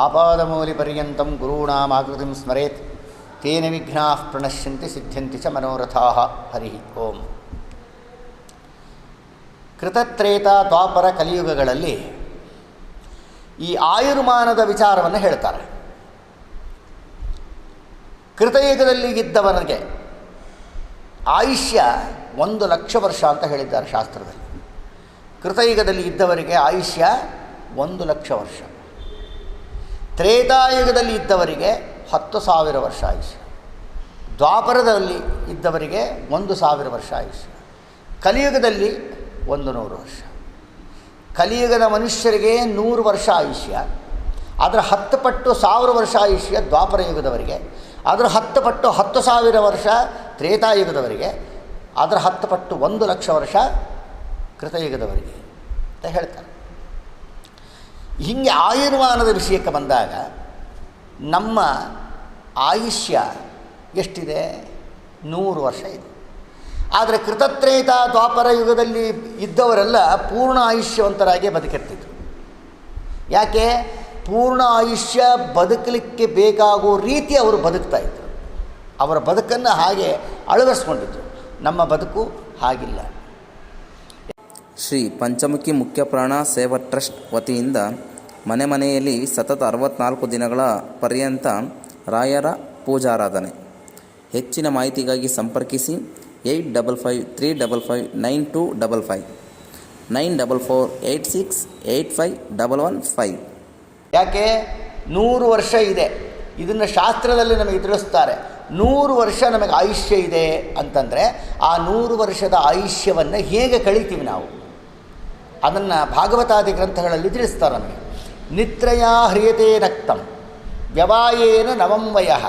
ಆಪಾದಮೌಲಿಪರ್ಯಂತಂ ಗುರುಣಾಮಾಕೃತಿಂ ಸ್ಮರೇತ್ ತೇನ ವಿಘ್ನಾಃ ಪ್ರಣಶ್ಯಂತಿ ಸಿದ್ಧ್ಯಂತಿ ಚ ಮನೋರಥಾಃ. ಹರಿ ಓಂ. ಕೃತತ್ರೇತ ದ್ವಾಪರ ಕಲಿಯುಗಗಳಲ್ಲಿ ಈ ಆಯುರ್ಮಾನದ ವಿಚಾರವನ್ನು ಹೇಳ್ತಾರೆ. ಕೃತಯುಗದಲ್ಲಿ ಇದ್ದವನಿಗೆ ಆಯುಷ್ಯ 1,00,000 ವರ್ಷ ಅಂತ ಹೇಳಿದ್ದಾರೆ ಶಾಸ್ತ್ರದಲ್ಲಿ. ಕೃತಯುಗದಲ್ಲಿ ಇದ್ದವರಿಗೆ ಆಯುಷ್ಯ 1,00,000 ವರ್ಷ. ತ್ರೇತಾಯುಗದಲ್ಲಿ ಇದ್ದವರಿಗೆ 10,000 ವರ್ಷ ಆಯುಷ್ಯ. ದ್ವಾಪರದಲ್ಲಿ ಇದ್ದವರಿಗೆ 1,000 ವರ್ಷ ಆಯುಷ್ಯ. ಕಲಿಯುಗದಲ್ಲಿ 100 ವರ್ಷ. ಕಲಿಯುಗದ ಮನುಷ್ಯರಿಗೆ 100 ವರ್ಷ ಆಯುಷ್ಯ. ಅದರ 10 ಪಟ್ಟು 1000 ವರ್ಷ ಆಯುಷ್ಯ ದ್ವಾಪರ ಯುಗದವರಿಗೆ. ಅದರ 10 ಪಟ್ಟು 10,000 ವರ್ಷ ತ್ರೇತಾಯುಗದವರಿಗೆ. ಅದರ 10 ಪಟ್ಟು 1,00,000 ವರ್ಷ ಕೃತಯುಗದವರಿಗೆ ಅಂತ ಹೇಳ್ತಾರೆ. ಹೀಗೆ ಆಯುರ್ಮಾನದ ವಿಷಯಕ್ಕೆ ಬಂದಾಗ ನಮ್ಮ ಆಯುಷ್ಯ ಎಷ್ಟಿದೆ? 100 ವರ್ಷ ಇದೆ. ಆದರೆ ಕೃತತ್ರೇತ ದ್ವಾಪರ ಯುಗದಲ್ಲಿ ಇದ್ದವರೆಲ್ಲ ಪೂರ್ಣ ಆಯುಷ್ಯವಂತರಾಗಿ ಬದುಕಿರ್ತಿದ್ರು. ಯಾಕೆ? ಪೂರ್ಣ ಆಯುಷ್ಯ ಬದುಕಲಿಕ್ಕೆ ಬೇಕಾಗುವ ರೀತಿ ಅವರು ಬದುಕ್ತಾ ಇದ್ದರು. ಅವರ ಬದುಕನ್ನು ಹಾಗೆ ಅಳವಡಿಸ್ಕೊಂಡಿದ್ರು. ನಮ್ಮ ಬದುಕು ಹಾಗಿಲ್ಲ. ಶ್ರೀ ಪಂಚಮುಖಿ ಮುಖ್ಯಪ್ರಾಣ ಸೇವಾ ಟ್ರಸ್ಟ್ ವತಿಯಿಂದ ಮನೆಯಲ್ಲಿ ಸತತ 64 ದಿನಗಳ ಪರ್ಯಂತ ರಾಯರ ಪೂಜಾರಾಧನೆ. ಹೆಚ್ಚಿನ ಮಾಹಿತಿಗಾಗಿ ಸಂಪರ್ಕಿಸಿ 8553559255 9448685115. ಯಾಕೆ? 100 ವರ್ಷ ಇದೆ. ಇದನ್ನು ಶಾಸ್ತ್ರದಲ್ಲಿ ನಮಗೆ ತಿಳಿಸ್ತಾರೆ. 100 ವರ್ಷ ನಮಗೆ ಆಯುಷ್ಯ ಇದೆ ಅಂತಂದರೆ ಆ 100 ವರ್ಷದ ಆಯುಷ್ಯವನ್ನು ಹೇಗೆ ಕಳೀತೀವಿ ನಾವು? ಅದನ್ನು ಭಾಗವತಾದಿ ಗ್ರಂಥಗಳಲ್ಲಿ ತಿಳಿಸ್ತಾರೆ ನಮಗೆ. ನಿತ್ರಯಾ ಹ್ರಿಯತೆ ರಕ್ತಂ ವ್ಯವಾಯೇನ ನವಂ ವಯಃ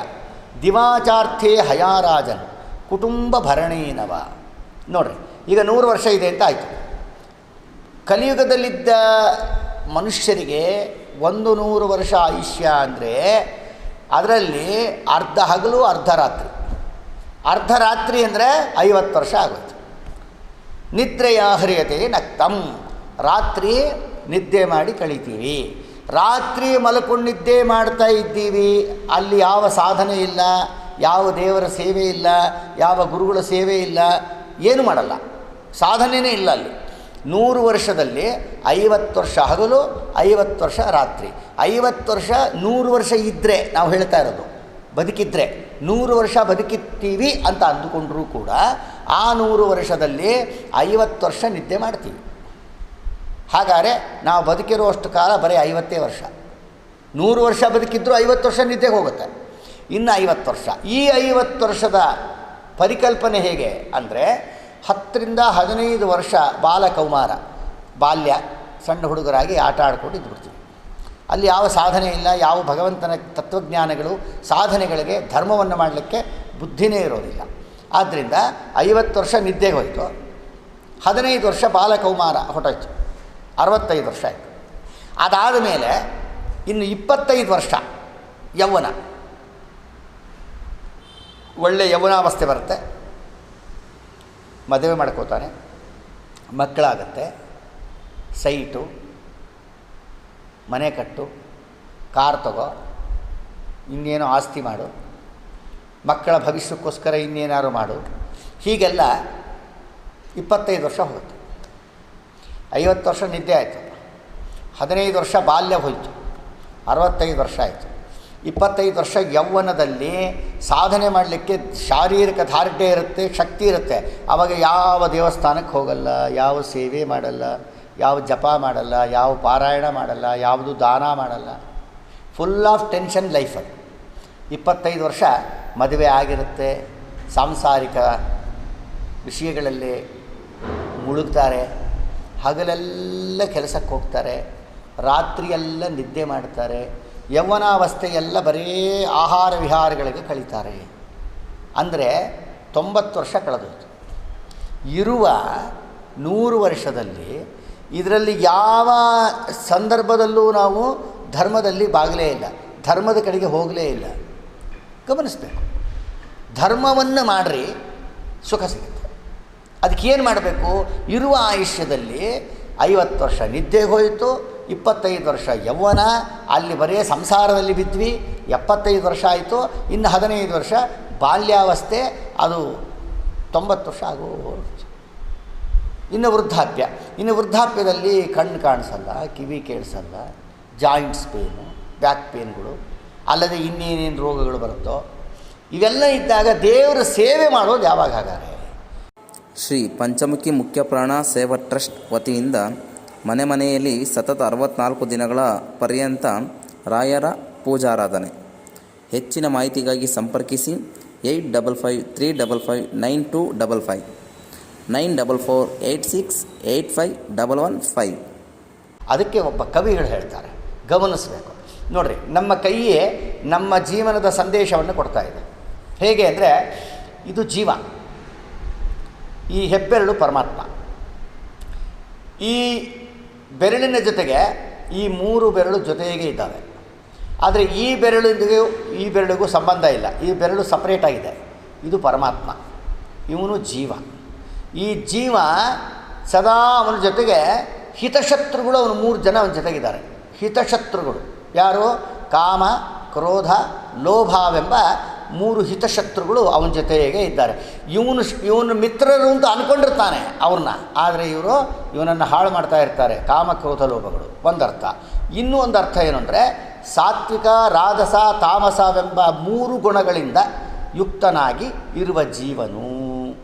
ದಿವಾಚಾರ್ಥೇ ಹಯಾರಾಜನ್ ಕುಟುಂಬ ಭರಣೇನವ. ನೋಡ್ರಿ, ಈಗ 100 ವರ್ಷ ಇದೆ ಅಂತ ಆಯಿತು. ಕಲಿಯುಗದಲ್ಲಿದ್ದ ಮನುಷ್ಯರಿಗೆ 100 ವರ್ಷ ಆಯುಷ್ಯ ಅಂದರೆ ಅದರಲ್ಲಿ ಅರ್ಧ ಹಗಲು ಅರ್ಧ ರಾತ್ರಿ. ಅರ್ಧ ರಾತ್ರಿ ಅಂದರೆ 50 ವರ್ಷ ಆಗೋಯ್ತು. ನಿದ್ರೆಯ ಹರಿಯತೆ ನಕ್ತಂ, ರಾತ್ರಿ ನಿದ್ದೆ ಮಾಡಿ ಕಳಿತೀವಿ. ರಾತ್ರಿ ಮಲ್ಕೊಂಡು ನಿದ್ದೆ ಮಾಡ್ತಾ ಇದ್ದೀವಿ. ಅಲ್ಲಿ ಯಾವ ಸಾಧನೆ ಇಲ್ಲ, ಯಾವ ದೇವರ ಸೇವೆ ಇಲ್ಲ, ಯಾವ ಗುರುಗಳ ಸೇವೆ ಇಲ್ಲ, ಏನು ಮಾಡಲ್ಲ, ಸಾಧನೆಯೇ ಇಲ್ಲ. ಅಲ್ಲಿ 100 ವರ್ಷದಲ್ಲಿ 50 ವರ್ಷ ಹಗಲು, 50 ವರ್ಷ ರಾತ್ರಿ. 50 ವರ್ಷ 100 ವರ್ಷ ಇದ್ದರೆ, ನಾವು ಹೇಳ್ತಾ ಇರೋದು ಬದುಕಿದ್ರೆ 100 ವರ್ಷ ಬದುಕಿರ್ತೀವಿ ಅಂತ ಅಂದುಕೊಂಡ್ರೂ ಕೂಡ ಆ 100 ವರ್ಷದಲ್ಲಿ 50 ವರ್ಷ ನಿದ್ದೆ ಮಾಡ್ತೀವಿ. ಹಾಗಾದರೆ ನಾವು ಬದುಕಿರುವಷ್ಟು ಕಾಲ ಬರೀ 50 ವರ್ಷ. 100 ವರ್ಷ ಬದುಕಿದ್ರೂ 50 ವರ್ಷ ನಿದ್ದೆಗೆ ಹೋಗುತ್ತೆ. ಇನ್ನು 50 ವರ್ಷ. ಈ 50 ವರ್ಷದ ಪರಿಕಲ್ಪನೆ ಹೇಗೆ ಅಂದರೆ 10 ರಿಂದ 15 ವರ್ಷ ಬಾಲಕೌಮಾರ, ಬಾಲ್ಯ, ಸಣ್ಣ ಹುಡುಗರಾಗಿ ಆಟ ಆಡ್ಕೊಂಡು ಇದ್ಬಿಡ್ತೀವಿ. ಅಲ್ಲಿ ಯಾವ ಸಾಧನೆ ಇಲ್ಲ, ಯಾವ ಭಗವಂತನ ತತ್ವಜ್ಞಾನಗಳು, ಸಾಧನೆಗಳಿಗೆ, ಧರ್ಮವನ್ನು ಮಾಡಲಿಕ್ಕೆ ಬುದ್ಧಿನೇ ಇರೋದಿಲ್ಲ. ಆದ್ದರಿಂದ 50 ವರ್ಷ ನಿದ್ದೆಗೆ ಹೋಯಿತು. 15 ವರ್ಷ ಬಾಲಕೌಮಾರ ಹೊರಟೋಯ್ತು. 65 ವರ್ಷ ಆಯಿತು. ಅದಾದ ಮೇಲೆ ಇನ್ನು 25 ವರ್ಷ ಯೌವನ, ಒಳ್ಳೆ ಯೌವನಾವಸ್ಥೆ ಬರುತ್ತೆ. ಮದುವೆ ಮಾಡ್ಕೋತಾನೆ, ಮಕ್ಕಳಾಗತ್ತೆ, ಸೈಟು, ಮನೆ ಕಟ್ಟು, ಕಾರ್ ತಗೋ, ಇನ್ನೇನೋ ಆಸ್ತಿ ಮಾಡು, ಮಕ್ಕಳ ಭವಿಷ್ಯಕ್ಕೋಸ್ಕರ ಇನ್ನೇನಾದ್ರು ಮಾಡು. ಹೀಗೆಲ್ಲ 25 ವರ್ಷ ಹೋಗುತ್ತೆ. 50 ವರ್ಷ ನಿದ್ದೆ ಆಯಿತು. 15 ವರ್ಷ ಬಾಲ್ಯ ಹೋಯಿತು. 65 ವರ್ಷ ಆಯಿತು. 25 ವರ್ಷ ಯೌವನದಲ್ಲಿ ಸಾಧನೆ ಮಾಡಲಿಕ್ಕೆ ಶಾರೀರಿಕ ದಾರ್ಢ್ಯ ಇರುತ್ತೆ, ಶಕ್ತಿ ಇರುತ್ತೆ. ಆವಾಗ ಯಾವ ದೇವಸ್ಥಾನಕ್ಕೆ ಹೋಗಲ್ಲ, ಯಾವ ಸೇವೆ ಮಾಡಲ್ಲ, ಯಾವ ಜಪ ಮಾಡಲ್ಲ, ಯಾವ ಪಾರಾಯಣ ಮಾಡಲ್ಲ, ಯಾವುದು ದಾನ ಮಾಡಲ್ಲ. ಫುಲ್ ಆಫ್ ಟೆನ್ಷನ್ ಲೈಫ್ ಅದು. 25 ವರ್ಷ ಮದುವೆ ಆಗಿರುತ್ತೆ, ಸಾಂಸಾರಿಕ ವಿಷಯಗಳಲ್ಲಿ ಮುಳುಗ್ತಾರೆ. ಹಗಲೆಲ್ಲ ಕೆಲಸಕ್ಕೆ ಹೋಗ್ತಾರೆ, ರಾತ್ರಿಯೆಲ್ಲ ನಿದ್ದೆ ಮಾಡ್ತಾರೆ. ಯೌವನಾವಸ್ಥೆಯೆಲ್ಲ ಬರೀ ಆಹಾರ ವಿಹಾರಗಳಿಗೆ ಕಳೀತಾರೆ. ಅಂದರೆ 90 ವರ್ಷ ಕಳೆದೋಯ್ತು. ಇರುವ 100 ವರ್ಷದಲ್ಲಿ ಇದರಲ್ಲಿ ಯಾವ ಸಂದರ್ಭದಲ್ಲೂ ನಾವು ಧರ್ಮದಲ್ಲಿ ಬಾಗಲೇ ಇಲ್ಲ, ಧರ್ಮದ ಕಡೆಗೆ ಹೋಗಲೇ ಇಲ್ಲ. ಗಮನಿಸಬೇಕು. ಧರ್ಮವನ್ನು ಮಾಡಿರಿ, ಸುಖ ಸಿಗುತ್ತೆ. ಅದಕ್ಕೇನು ಮಾಡಬೇಕು? ಇರುವ ಆಯುಷ್ಯದಲ್ಲಿ 50 ವರ್ಷ ನಿದ್ದೆಗೆ ಹೋಯಿತು, 25 ವರ್ಷ ಯೌವನ, ಅಲ್ಲಿ ಬರೀ ಸಂಸಾರದಲ್ಲಿ ಬಿದ್ವಿ, 75 ವರ್ಷ ಆಯಿತು, ಇನ್ನು 15 ವರ್ಷ ಬಾಲ್ಯಾವಸ್ಥೆ, ಅದು 90 ವರ್ಷ ಆಗೋದು. ಇನ್ನು ವೃದ್ಧಾಪ್ಯದಲ್ಲಿ ಕಣ್ಣು ಕಾಣಿಸಲ್ಲ, ಕಿವಿ ಕೇಳಿಸಲ್ಲ, ಜಾಯಿಂಟ್ಸ್ ಪೇನು, ಬ್ಯಾಕ್ ಪೇನ್ಗಳು, ಅಲ್ಲದೆ ಇನ್ನೇನೇನು ರೋಗಗಳು ಬರುತ್ತೋ ಇವೆಲ್ಲ ಇದ್ದಾಗ ದೇವರ ಸೇವೆ ಮಾಡೋದು ಯಾವಾಗ ಹಾಗಾದರೆ? ಶ್ರೀ ಪಂಚಮುಖಿ ಮುಖ್ಯಪ್ರಾಣ ಸೇವಾ ಟ್ರಸ್ಟ್ ವತಿಯಿಂದ ಮನೆಯಲ್ಲಿ ಸತತ 64 ದಿನಗಳ ಪರ್ಯಂತ ರಾಯರ ಪೂಜಾರಾಧನೆ. ಹೆಚ್ಚಿನ ಮಾಹಿತಿಗಾಗಿ ಸಂಪರ್ಕಿಸಿ 8553559255 9448685115. ಅದಕ್ಕೆ ಒಬ್ಬ ಕವಿಗಳು ಹೇಳ್ತಾರೆ, ಗಮನಿಸಬೇಕು ನೋಡ್ರಿ, ನಮ್ಮ ಕೈಯೇ ನಮ್ಮ ಜೀವನದ ಸಂದೇಶವನ್ನು ಕೊಡ್ತಾ ಇದೆ. ಹೇಗೆ ಅಂದರೆ, ಇದು ಜೀವ, ಈ ಹೆಬ್ಬೆರಳು ಪರಮಾತ್ಮ, ಈ ಬೆರಳಿನ ಜೊತೆಗೆ ಈ 3 ಬೆರಳು ಜೊತೆಗೆ ಇದ್ದಾವೆ. ಆದರೆ ಈ ಬೆರಳಿಗೂ ಸಂಬಂಧ ಇಲ್ಲ, ಈ ಬೆರಳು ಸಪ್ರೇಟಾಗಿದೆ. ಇದು ಪರಮಾತ್ಮ, ಇವನು ಜೀವ. ಈ ಜೀವ ಸದಾ ಅವನ ಜೊತೆಗೆ ಹಿತಶತ್ರುಗಳು, ಅವನು 3 ಜನ ಅವನ ಜೊತೆಗಿದ್ದಾರೆ. ಹಿತಶತ್ರುಗಳು ಯಾರು? ಕಾಮ, ಕ್ರೋಧ, ಲೋಭವೆಂಬ 3 ಹಿತಶತ್ರುಗಳು ಅವನ ಜೊತೆಗೆ ಇದ್ದಾರೆ. ಇವನು ಮಿತ್ರರು ಅಂತ ಅಂದ್ಕೊಂಡಿರ್ತಾನೆ ಅವ್ರನ್ನ, ಆದರೆ ಇವನನ್ನು ಹಾಳು ಮಾಡ್ತಾ ಇರ್ತಾರೆ. ಕಾಮ, ಕ್ರೋಧ, ಲೋಭಗಳು ಒಂದರ್ಥ. ಇನ್ನೂ ಒಂದು ಅರ್ಥ ಏನು ಅಂದರೆ, ಸಾತ್ವಿಕ, ರಾಜಸ, ತಾಮಸವೆಂಬ 3 ಗುಣಗಳಿಂದ ಯುಕ್ತನಾಗಿ ಇರುವ ಜೀವನು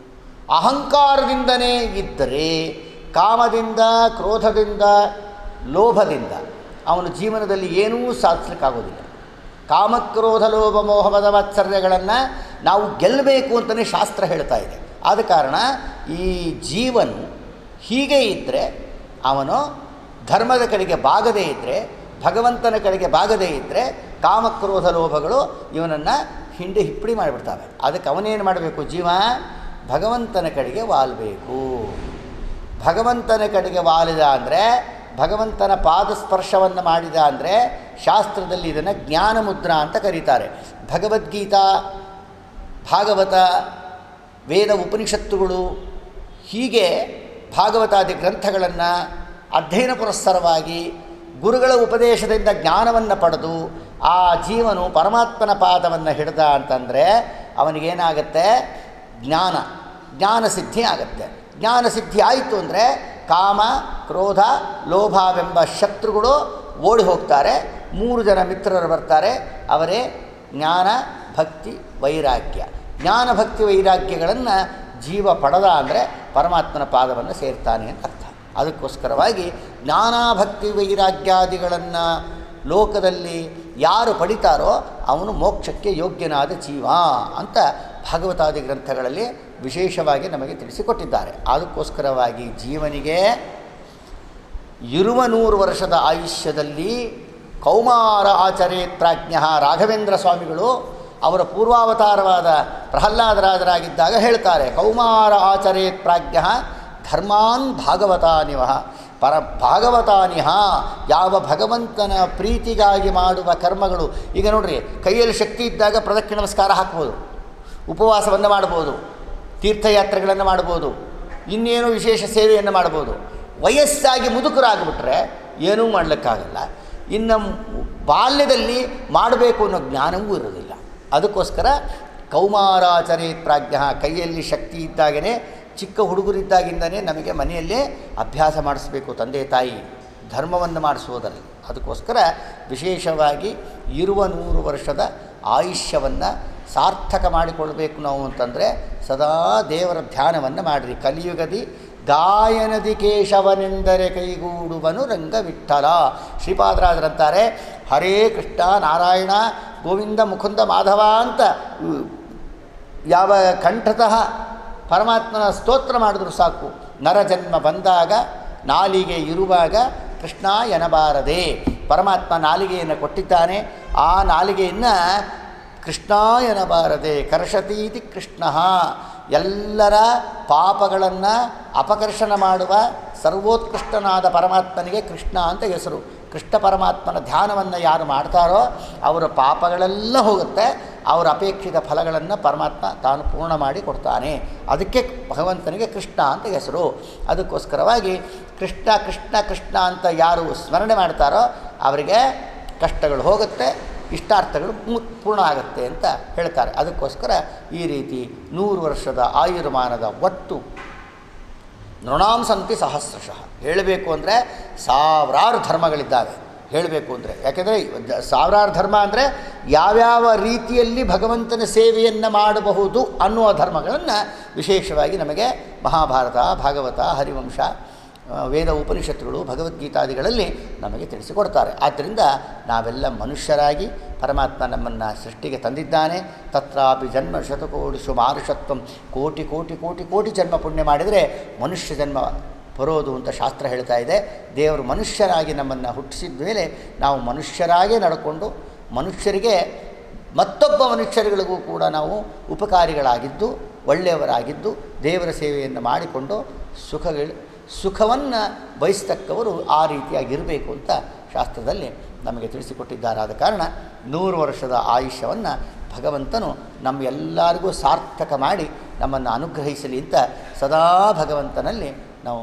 ಅಹಂಕಾರದಿಂದನೇ ಇದ್ದರೆ, ಕಾಮದಿಂದ, ಕ್ರೋಧದಿಂದ, ಲೋಭದಿಂದ ಅವನ ಜೀವನದಲ್ಲಿ ಏನೂ ಸಾಧಿಸಲಿಕ್ಕಾಗೋದಿಲ್ಲ. ಕಾಮಕ್ರೋಧ ಲೋಭ ಮೋಹ ಮದ ಮಾತ್ಸರ್ಯಗಳನ್ನು ನಾವು ಗೆಲ್ಲಬೇಕು ಅಂತಲೇ ಶಾಸ್ತ್ರ ಹೇಳ್ತಾ ಇದೆ. ಆದ ಕಾರಣ ಈ ಜೀವನು ಹೀಗೆ ಇದ್ದರೆ, ಅವನು ಧರ್ಮದ ಕಡೆಗೆ ಬಾಗದೇ ಇದ್ದರೆ, ಭಗವಂತನ ಕಡೆಗೆ ಬಾಗದೇ ಇದ್ದರೆ, ಕಾಮಕ್ರೋಧ ಲೋಭಗಳು ಇವನನ್ನು ಹಿಪ್ಪಡಿ ಮಾಡಿಬಿಡ್ತವೆ. ಅದಕ್ಕೆ ಅವನೇನು ಮಾಡಬೇಕು? ಜೀವ ಭಗವಂತನ ಕಡೆಗೆ ವಾಲಬೇಕು. ಭಗವಂತನ ಕಡೆಗೆ ವಾಲಿದ ಅಂದರೆ, ಭಗವಂತನ ಪಾದಸ್ಪರ್ಶವನ್ನು ಮಾಡಿದ ಅಂದರೆ, ಶಾಸ್ತ್ರದಲ್ಲಿ ಇದನ್ನು ಜ್ಞಾನ ಮುದ್ರಾ ಅಂತ ಕರೀತಾರೆ. ಭಗವದ್ಗೀತಾ, ಭಾಗವತ, ವೇದ ಉಪನಿಷತ್ತುಗಳು, ಹೀಗೆ ಭಾಗವತಾದಿ ಗ್ರಂಥಗಳನ್ನು ಅಧ್ಯಯನ ಪುರಸ್ಸರವಾಗಿ ಗುರುಗಳ ಉಪದೇಶದಿಂದ ಜ್ಞಾನವನ್ನು ಪಡೆದು ಆ ಜೀವನು ಪರಮಾತ್ಮನ ಪಾದವನ್ನು ಹಿಡಿದ ಅಂತಂದರೆ ಅವನಿಗೇನಾಗತ್ತೆ? ಜ್ಞಾನಸಿದ್ಧಿ ಆಗುತ್ತೆ. ಜ್ಞಾನಸಿದ್ಧಿ ಆಯಿತು ಅಂದರೆ ಕಾಮ, ಕ್ರೋಧ, ಲೋಭವೆಂಬ ಶತ್ರುಗಳು ಓಡಿ ಹೋಗ್ತಾರೆ. 3 ಜನ ಮಿತ್ರರು ಬರ್ತಾರೆ, ಅವರೇ ಜ್ಞಾನ, ಭಕ್ತಿ, ವೈರಾಗ್ಯ. ಜ್ಞಾನ, ಭಕ್ತಿ, ವೈರಾಗ್ಯಗಳನ್ನು ಜೀವ ಪಡೆದ ಅಂದರೆ ಪರಮಾತ್ಮನ ಪಾದವನ್ನು ಸೇರ್ತಾನೆ ಅಂತ ಅರ್ಥ. ಅದಕ್ಕೋಸ್ಕರವಾಗಿ ಜ್ಞಾನ, ಭಕ್ತಿ, ವೈರಾಗ್ಯಾದಿಗಳನ್ನು ಲೋಕದಲ್ಲಿ ಯಾರು ಪಡಿತಾರೋ ಅವನು ಮೋಕ್ಷಕ್ಕೆ ಯೋಗ್ಯನಾದ ಜೀವ ಅಂತ ಭಾಗವತಾದಿ ಗ್ರಂಥಗಳಲ್ಲಿ ವಿಶೇಷವಾಗಿ ನಮಗೆ ತಿಳಿಸಿಕೊಟ್ಟಿದ್ದಾರೆ. ಅದಕ್ಕೋಸ್ಕರವಾಗಿ ಜೀವನಿಗೆ ಇರುವ 100 ವರ್ಷದ ಆಯುಷ್ಯದಲ್ಲಿ ಕೌಮಾರ ಆಚರೇತ್ ಪ್ರಾಜ್ಞ ರಾಘವೇಂದ್ರ ಸ್ವಾಮಿಗಳು ಅವರ ಪೂರ್ವಾವತಾರವಾದ ಪ್ರಹ್ಲಾದರಾಜರಾಗಿದ್ದಾಗ ಹೇಳ್ತಾರೆ, ಕೌಮಾರ ಆಚರೇತ್ ಪ್ರಾಜ್ಞ ಧರ್ಮಾನ್ ಭಾಗವತಾನಿವಹ ಭಾಗವತಾನಿಹ. ಯಾವ ಭಗವಂತನ ಪ್ರೀತಿಗಾಗಿ ಮಾಡುವ ಕರ್ಮಗಳು, ಈಗ ನೋಡ್ರಿ, ಕೈಯಲ್ಲಿ ಶಕ್ತಿ ಇದ್ದಾಗ ಪ್ರದಕ್ಷಿಣೆ ನಮಸ್ಕಾರ ಹಾಕ್ಬೋದು, ಉಪವಾಸವನ್ನು ಮಾಡ್ಬೋದು, ತೀರ್ಥಯಾತ್ರೆಗಳನ್ನು ಮಾಡ್ಬೋದು, ಇನ್ನೇನು ವಿಶೇಷ ಸೇವೆಯನ್ನು ಮಾಡ್ಬೋದು. ವಯಸ್ಸಾಗಿ ಮುದುಕರಾಗಿಬಿಟ್ರೆ ಏನೂ ಮಾಡಲಿಕ್ಕಾಗಲ್ಲ. ಇನ್ನು ಬಾಲ್ಯದಲ್ಲಿ ಮಾಡಬೇಕು ಅನ್ನೋ ಜ್ಞಾನವೂ ಇರೋದಿಲ್ಲ. ಅದಕ್ಕೋಸ್ಕರ ಕೌಮಾರಾಚರೇತ್ ಪ್ರಾಜ್ಞ, ಕೈಯಲ್ಲಿ ಶಕ್ತಿ ಇದ್ದಾಗೇ, ಚಿಕ್ಕ ಹುಡುಗರಿದ್ದಾಗಿಂದನೇ ನಮಗೆ ಮನೆಯಲ್ಲೇ ಅಭ್ಯಾಸ ಮಾಡಿಸ್ಬೇಕು ತಂದೆ ತಾಯಿ, ಧರ್ಮವನ್ನು ಮಾಡಿಸುವುದರಲ್ಲಿ. ಅದಕ್ಕೋಸ್ಕರ ವಿಶೇಷವಾಗಿ ಇರುವ 100 ವರ್ಷದ ಆಯುಷ್ಯವನ್ನು ಸಾರ್ಥಕ ಮಾಡಿಕೊಳ್ಬೇಕು ನಾವು ಅಂತಂದರೆ ಸದಾ ದೇವರ ಧ್ಯಾನವನ್ನು ಮಾಡಿರಿ. ಕಲಿಯುಗದಿ ಗಾಯನದಿ ಕೇಶವನೆಂದರೆ ಕೈಗೂಡುವನು ರಂಗವಿಠಲ. ಶ್ರೀಪಾದರಾಜರಂತಾರೆ, ಹರೇ ಕೃಷ್ಣ, ನಾರಾಯಣ, ಗೋವಿಂದ, ಮುಕುಂದ, ಮಾಧವ ಅಂತ ಯಾವ ಕಂಠತಃ ಪರಮಾತ್ಮನ ಸ್ತೋತ್ರ ಮಾಡಿದ್ರು ಸಾಕು. ನರಜನ್ಮ ಬಂದಾಗ, ನಾಲಿಗೆ ಇರುವಾಗ ಕೃಷ್ಣ ಎನಬಾರದೆ. ಪರಮಾತ್ಮ ನಾಲಿಗೆಯನ್ನು ಕೊಟ್ಟಿದ್ದಾನೆ, ಆ ನಾಲಿಗೆಯನ್ನು ಕೃಷ್ಣ ಎನಬಾರದೆ. ಕರ್ಷತೀತಿ ಕೃಷ್ಣ. ಎಲ್ಲರ ಪಾಪಗಳನ್ನು ಅಪಕರ್ಷಣ ಮಾಡುವ ಸರ್ವೋತ್ಕೃಷ್ಟನಾದ ಪರಮಾತ್ಮನಿಗೆ ಕೃಷ್ಣ ಅಂತ ಹೆಸರು. ಕೃಷ್ಣ ಪರಮಾತ್ಮನ ಧ್ಯಾನವನ್ನು ಯಾರು ಮಾಡ್ತಾರೋ ಅವರ ಪಾಪಗಳೆಲ್ಲ ಹೋಗುತ್ತೆ. ಅವರ ಅಪೇಕ್ಷಿತ ಫಲಗಳನ್ನು ಪರಮಾತ್ಮ ತಾನು ಪೂರ್ಣ ಮಾಡಿ ಕೊಡ್ತಾನೆ. ಅದಕ್ಕೆ ಭಗವಂತನಿಗೆ ಕೃಷ್ಣ ಅಂತ ಹೆಸರು. ಅದಕ್ಕೋಸ್ಕರವಾಗಿ ಕೃಷ್ಣ ಕೃಷ್ಣ ಕೃಷ್ಣ ಅಂತ ಯಾರು ಸ್ಮರಣೆ ಮಾಡ್ತಾರೋ ಅವರಿಗೆ ಕಷ್ಟಗಳು ಹೋಗುತ್ತೆ, ಇಷ್ಟಾರ್ಥಗಳು ಪೂರ್ಣ ಆಗುತ್ತೆ ಅಂತ ಹೇಳ್ತಾರೆ. ಅದಕ್ಕೋಸ್ಕರ ಈ ರೀತಿ 100 ವರ್ಷದ ಆಯುರ್ಮಾನದ ಒಟ್ಟು ನೃಣಾಂ ಸಂತಿ ಸಹಸ್ರಶಃ. ಹೇಳಬೇಕು ಅಂದರೆ ಸಾವಿರಾರು ಧರ್ಮಗಳಿದ್ದಾವೆ ಹೇಳಬೇಕು ಅಂದರೆ. ಯಾಕೆಂದರೆ ಸಾವಿರಾರು ಧರ್ಮ ಅಂದರೆ ಯಾವ್ಯಾವ ರೀತಿಯಲ್ಲಿ ಭಗವಂತನ ಸೇವೆಯನ್ನು ಮಾಡಬಹುದು ಅನ್ನುವ ಧರ್ಮಗಳನ್ನು ವಿಶೇಷವಾಗಿ ನಮಗೆ ಮಹಾಭಾರತ, ಭಾಗವತ, ಹರಿವಂಶ, ವೇದ ಉಪನಿಷತ್ತುಗಳು, ಭಗವದ್ಗೀತಾದಿಗಳಲ್ಲಿ ನಮಗೆ ತಿಳಿಸಿಕೊಡ್ತಾರೆ. ಆದ್ದರಿಂದ ನಾವೆಲ್ಲ ಮನುಷ್ಯರಾಗಿ ಪರಮಾತ್ಮ ನಮ್ಮನ್ನು ಸೃಷ್ಟಿಗೆ ತಂದಿದ್ದಾನೆ. ತತ್ರಾಪಿ ಜನ್ಮ ಶತಕೋಟಿಷು ಮಾನುಷತ್ವಂ, ಕೋಟಿ ಕೋಟಿ ಕೋಟಿ ಕೋಟಿ ಜನ್ಮ ಪುಣ್ಯ ಮಾಡಿದರೆ ಮನುಷ್ಯ ಜನ್ಮ ಬರೋದು ಅಂತ ಶಾಸ್ತ್ರ ಹೇಳ್ತಾ ಇದೆ. ದೇವರು ಮನುಷ್ಯರಾಗಿ ನಮ್ಮನ್ನು ಹುಟ್ಟಿಸಿದ ಮೇಲೆ ನಾವು ಮನುಷ್ಯರಾಗೇ ನಡ್ಕೊಂಡು ಮನುಷ್ಯರಿಗೆ ಮತ್ತೊಬ್ಬ ಮನುಷ್ಯರುಗಳಿಗೂ ಕೂಡ ನಾವು ಉಪಕಾರಿಗಳಾಗಿದ್ದು ಒಳ್ಳೆಯವರಾಗಿದ್ದು ದೇವರ ಸೇವೆಯನ್ನು ಮಾಡಿಕೊಂಡು ಸುಖವನ್ನು ಬಯಸ್ತಕ್ಕವರು ಆ ರೀತಿಯಾಗಿರಬೇಕು ಅಂತ ಶಾಸ್ತ್ರದಲ್ಲಿ ನಮಗೆ ತಿಳಿಸಿಕೊಟ್ಟಿದ್ದಾರೆ. ಆದ ಕಾರಣ 100 ವರ್ಷದ ಆಯುಷ್ಯವನ್ನು ಭಗವಂತನು ನಮ್ಮೆಲ್ಲರಿಗೂ ಸಾರ್ಥಕ ಮಾಡಿ ನಮ್ಮನ್ನು ಅನುಗ್ರಹಿಸಲಿ ಅಂತ ಸದಾ ಭಗವಂತನಲ್ಲಿ ನಾವು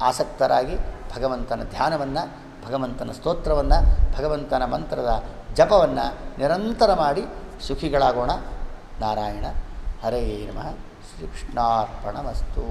ಆಸಕ್ತರಾಗಿ ಭಗವಂತನ ಧ್ಯಾನವನ್ನು, ಭಗವಂತನ ಸ್ತೋತ್ರವನ್ನು, ಭಗವಂತನ ಮಂತ್ರದ ಜಪವನ್ನು ನಿರಂತರ ಮಾಡಿ ಸುಖಿಗಳಾಗೋಣ. ನಾರಾಯಣ ಹರೇ ನಮಃ. ಶ್ರೀಕೃಷ್ಣಾರ್ಪಣಮಸ್ತು.